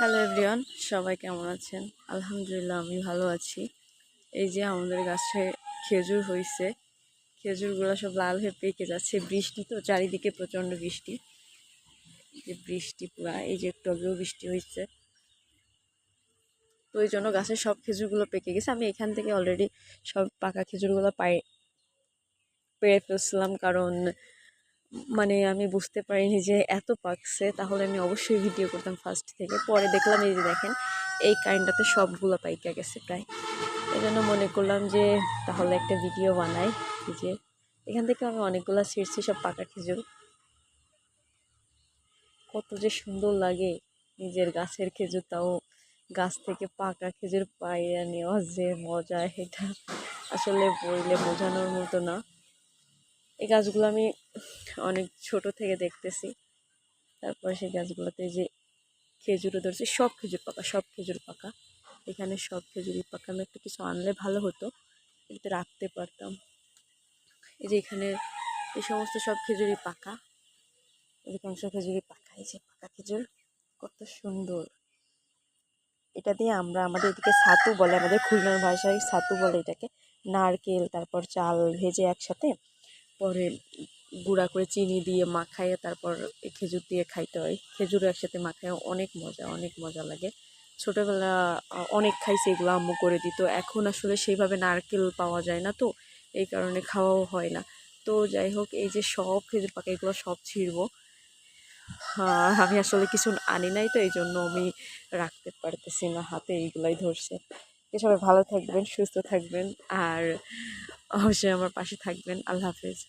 Hello everyone, সবাই কেমন আছেন? আলহামদুলিল্লাহ আমি ভালো আছি। এই যে আমাদের গাছে খেজুর হয়েছে, খেজুরগুলো সব লাল হয়ে পেকে যাচ্ছে। বৃষ্টি তো, চারিদিকে প্রচণ্ড বৃষ্টি। যে বৃষ্টি পুরা, এই যে একটু আগেও বৃষ্টি হয়েছে, তো ওই জন্য গাছের সব খেজুরগুলো পেকে গেছে। আমি এখান থেকে অলরেডি সব পাকা খেজুরগুলো পেয়ে ফেলছিলাম, কারণ আমি বুঝতে পারিনি যে এত পাকছে, তাহলে আমি অবশ্যই ভিডিও করতাম ফার্স্ট থেকে। পরে দেখলাম এই যে দেখেন, এই কাইন্ডটাতে সবগুলো পাইকা গেছে প্রায়। এই জন্য মনে করলাম যে তাহলে একটা ভিডিও বানাই। যে এখান থেকে আমি অনেকগুলো ছিঁড়ছি, সব পাকা খেজুর। কত যে সুন্দর লাগে নিজের গাছের খেজুর, তাও গাছ থেকে পাকা খেজুর পাইয়া নেওয়া যে মজা, এটা আসলে বললে বোঝানোর মতো না। এই গাছগুলো আমি অনেক ছোট থেকে দেখতেছি, তারপরে সেই গাছগুলোতে যে খেজুরও ধরছে, সব খেজুর পাকা, সব খেজুর পাকা। এখানে সব খেজুরই পাকা। আমি একটু কিছু আনলে ভালো হতো, এতে রাখতে পারতাম। এই যে এখানে এই সমস্ত সব খেজুরই পাকা, অধিকাংশ খেজুরই পাকা। এই যে পাকা খেজুর, কত সুন্দর। এটা দিয়ে আমরা, আমাদের এদিকে ছাতু বলে, আমাদের খুলনার ভাষায় ছাতু বলে এটাকে। নারকেল তারপর চাল ভেজে একসাথে, পরে গুঁড়া করে চিনি দিয়ে মাখাইয়ে তারপর এই খেজুর দিয়ে খাইতে হয়। খেজুর একসাথে মাখায় অনেক মজা, অনেক মজা লাগে। ছোটোবেলা অনেক খাইছে এগুলো, আম্মু করে দিত। এখন আসলে সেইভাবে নারকেল পাওয়া যায় না, তো এই কারণে খাওয়াও হয় না। তো যাই হোক, এই যে সব খেজুর পাকা, এগুলো সব ছিঁড়বো। আমি আসলে কিছু আনি নাই, তো এই জন্য আমি রাখতে পারতেছি না হাতে, এইগুলাই ধরছে। সবাই ভালো থাকবেন, সুস্থ থাকবেন, আর অবশ্যই আমার পাশে থাকবেন। আল্লাহ হাফেজ।